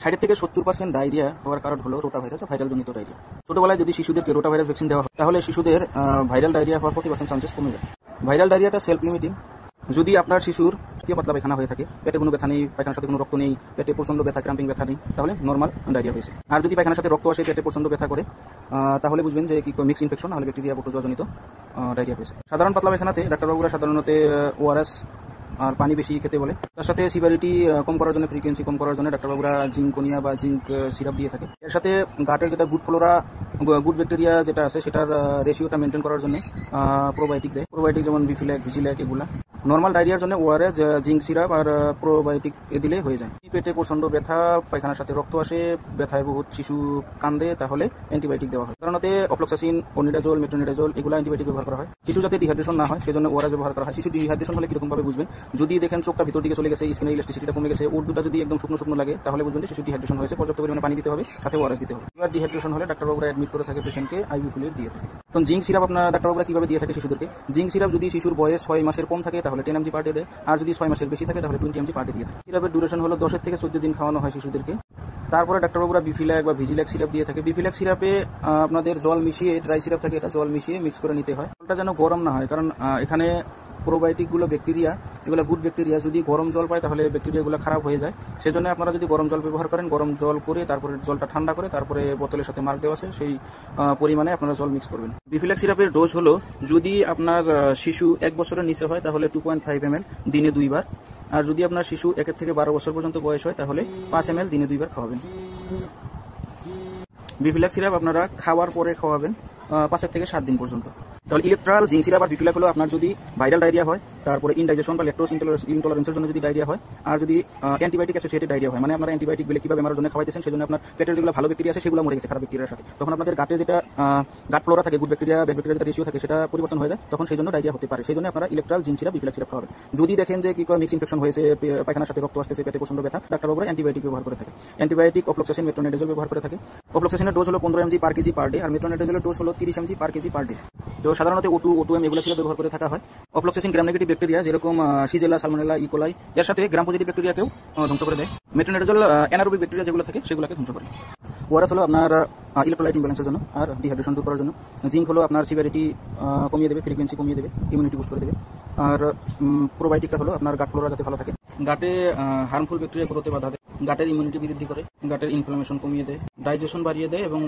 60 থেকে 70% ডায়রিয়া হওয়ার কারণ হলো রোটাভাইরাস ও ভাইরাল জনিত ডায়রিয়া। ছোটবেলায় যদি শিশুদেরকে রোটাভাইরাস ভ্যাকসিন দেওয়া হয় তাহলে শিশুদের ভাইরাল ডায়রিয়া হওয়ার 40% চান্সেস কমে যায়। ভাইরাল ডায়রিয়াটা সেলফ লিমিটিং। যদি আপনার শিশুর পাতলা পায়খানা হয়ে থাকে, পেটে কোনো ব্যথা নেই, পায়খানার সাথে কোনো রক্ত নেই, পেটে প্রচন্ড ব্যথা, ক্রাম্পিং ব্যথা নেই, তাহলে নর্মাল ডায়রিয়া হয়েছে। আর যদি পায়খানার সাথে রক্ত আসে, পেটে প্রচন্ড ব্যথা করে, তাহলে বুঝবেন যে কি মিক্স ইনফেকশন, নাহলে ব্যাকটেরিয়া প্রোটোজোয়া জনিত ডায়রিয়া হয়েছে। সাধারণ পাতলা পায়খানাতে ডাক্তারবাবুরা সাধারণত ওআরএস আর পানি বেশি খেতে বলে। তার সাথে সিভিয়ারিটি কম করার জন্য, ফ্রিকোয়েন্সি কম করার জন্য ডাক্তারবাবুরা জিঙ্কোনিয়া বা জিঙ্ক সিরাপ দিয়ে থাকে। এর সাথে গাটের যেটা গুড ব্যাকটেরিয়া যেটা আছে সেটার রেশিওটা মেনটেন করার জন্য প্রোবায়োটিক দেয়। প্রোবায়োটিক যেমন বিফিল্যাক, ভিজিল্যাক এগুলা। নর্মাল ডায়রিয়ার জন্য ওআরএস, জিঙ্ক সিরাপ আর প্রোবায়োটিক দিলে হয়ে যায়। পেটে প্রচন্ড ব্যথা, পায়খানার সাথে রক্ত আসে, ব্যথায় বহুত শিশু কান্দে, তাহলে অ্যান্টিবায়োটিক দেওয়া হয়। সাধারণত অফ্লক্সাসিন, ওনিডাজোল, মেট্রোনিডাজোল এগুলো অ্যান্টিবায়োটিক ব্যবহার করা হয়। শিশু যাতে ডিহাইড্রেশন না হয় সেজন্য ওআরএস ব্যবহার করা হয়। শিশু ডিহাইড্রেশন হলে কিরকম ভাবে বুঝবেন? যদি দেখেন চোখটা ভিতর দিকে চলে গেছে, স্কিনের ইলাস্টিসিটিটা কমে গেছে, ওর দুটা যদি একদম শুকনো লাগে, তাহলে বুঝবেন যে শিশু ডিহাইড্রেশন হয়েছে। পর্যাপ্ত পরিমাণে পানি দিতে হবে, সাথে ওআরএস দিতে হবে। এবার ডিহাইড্রেশন হলে ডাক্তারবাবুরা অ্যাডমিট করে থাকে, পেশেন্টকে আইভি ফ্লুইড দিয়ে থাকে। তখন জিঙ্ক সিরাপ আপনার ডাক্তারবাবুরা কিভাবে দিয়ে থাকে শিশুদেরকে? জিঙ্ক সিরাপ যদি শিশুর বয়স 6 মাসের কম থাকে তাহলে 10 mg পার ডে দেয়, আর যদি 6 মাসের বেশি থাকে তাহলে 20 mg পার ডে দিয়ে থাকে। সিরাপের ডিউরেশন হলো 10 থেকে 14 দিন খাওয়ানো হয় শিশুদেরকে। তারপরে ডাক্তারবাবুরা বিফিল্যাক বা ভিজিল্যাক সিরাপ দিয়ে থাকে। বিফিল্যাক সিরাপে আপনাদের জল মিশিয়ে, ড্রাই সিরাপ থাকে, এটা জল মিশিয়ে মিক্স করে নিতে হয়। জলটা যেন গরম না হয়, কারণ এখানে প্রোবায়োটিকগুলো ব্যাকটেরিয়া, এগুলো গুড ব্যাকটেরিয়া, যদি গরম জল পায় তাহলে ব্যাকটেরিয়াগুলো খারাপ হয়ে যায়। সেজন্য আপনারা যদি গরম জল ব্যবহার করেন, গরম জল করে তারপরে জলটা ঠান্ডা করে তারপরে বোতলের সাথে মার্ক দেওয়া আছে সেই পরিমাণে আপনারা জল মিক্স করবেন। বিফিল্যাক সিরাপের ডোজ হলো, যদি আপনার শিশু 1 বছরের নিচে হয় তাহলে 2.5 ml দিনে 2 বার, আর যদি আপনার শিশু 1 থেকে 12 বছর পর্যন্ত বয়স হয় তাহলে 5 ml দিনে 2 বার খাওয়াবেন। বিফিল্যাক সিরাপ আপনারা খাওয়ার পরে খাওয়াবেন 5 থেকে 7 দিন পর্যন্ত। তাহলে ইলেকট্রাল, জিঙ্ক সিরাপ আর বিফিল্যাক হলো আপনার যদি ভাইরাল ডায়রিয়া হয়, তারপরে ইনডাইজেশন বা ল্যাকটোজ ইনটলারেন্সের জন্য যদি ডায়রিয়া হয়, আর যদি অ্যান্টিবায়োটিক অ্যাসোসিয়েটেড ডায়রিয়া হয়, মানে আপনারা অ্যান্টিবায়োটিক বলে কিভাবে বেমারের জন্য খাওয়াইতেছেন, সেজন্য আপনার পেটের যেগুলো ভালো ব্যাকটেরিয়া আছে সেগুলো মরে গেছে খারাপ ব্যাকটেরিয়ার সাথে, তখন আপনাদের গাটে যেটা গাট ফ্লোরা থাকে, গুড ব্যাকটেরিয়া ব্যাড ব্যাকটেরিয়া যেটা রেশিও থাকে সেটা পরিবর্তন হয়ে যায়, তখন সেই জন্য ডায়রিয়া হতে পারে। সেই জন্য আপনারা ইলেকট্রাল, জিঙ্ক সিরাপ, বিফিল্যাক সিরাপ খাওয়াবেন। যদি দেখেন যে কি মিক্স ইনফেকশন হয়েছে, পায়খানার সাথে রক্ত আসতেছে, পেটে প্রচন্ড ব্যথা, ডাক্তারবাবুরা অ্যান্টিবায়োটিক ব্যবহার করে থাকে। অ্যান্টিবায়োটিক অফ্লক্সাসিন, মেট্রোনিডাজোল ব্যবহার করে থাকে। অফ্লক্সাসিনের ডোজ হলো 15 mg পার কেজি পার ডে, আর মেট্রোনিডাজোলের ডোজ হলো 30 mg পার কেজি পার ডে। তো সাধারণত O2M এগুলো সিরাপ ব্যবহার করে থাকা হয়। অফ্লক্সাসিন গ্রাম নেগেটিভ ব্যাকটেরিয়া যেরকম শিজেলা, সালমোনেলা, ইকোলাই এর সাথে গ্রাম পজিটিভ ব্যাকটেরিয়াকেও ধ্বংস করে দেয়। মেট্রোনিডাজোল অ্যানারোবিক ব্যাকটেরিয়া যেগুলো থাকে সেগুলোকে ধ্বংস করে। ওআরএস হলো আপনার ইলেকট্রোলাইট ইমব্যালেন্সের জন্য আর ডিহাইড্রেশন দূর করার জন্য। জিঙ্ক হলো আপনার সিভিয়ারিটি কমিয়ে দেবে, ফ্রিকোয়েন্সি কমিয়ে দেবে, ইমিউনিটি বুস্ট করে দেবে। আর প্রোবায়োটিকটা হলো আপনার গাট ফ্লোরা যাতে ভালো থাকে, গাটে হার্মফুল ব্যাকটেরিয়া গ্রোথে বাধা দেয়, গাটের ইমিউনিটি বৃদ্ধি করে, গাটের ইনফ্লামেশন কমিয়ে দেয়, ডাইজেশন বাড়িয়ে দেয় এবং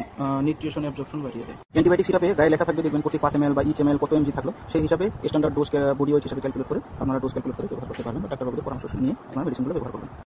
নিউট্রিশন অ্যাবজর্পশন বাড়িয়ে দেয়। অ্যান্টিবায়োটিক সিরাপে গায়ে লেখা থাকবে, দেখবেন প্রতি 5 ml বা each ml কত mg থাকলো, সেই হিসাবে স্ট্যান্ডার্ড ডোজ বডি ওয়েট হিসাবে ক্যালকুলেট করে আপনারা ডোজ ক্যালকুলেট করে ব্যবহার করতে পারবেন, বা ডাক্তারবাবুদের পরামর্শ নিয়ে আপনারা মেডিসিনগুলো ব্যবহার করবেন।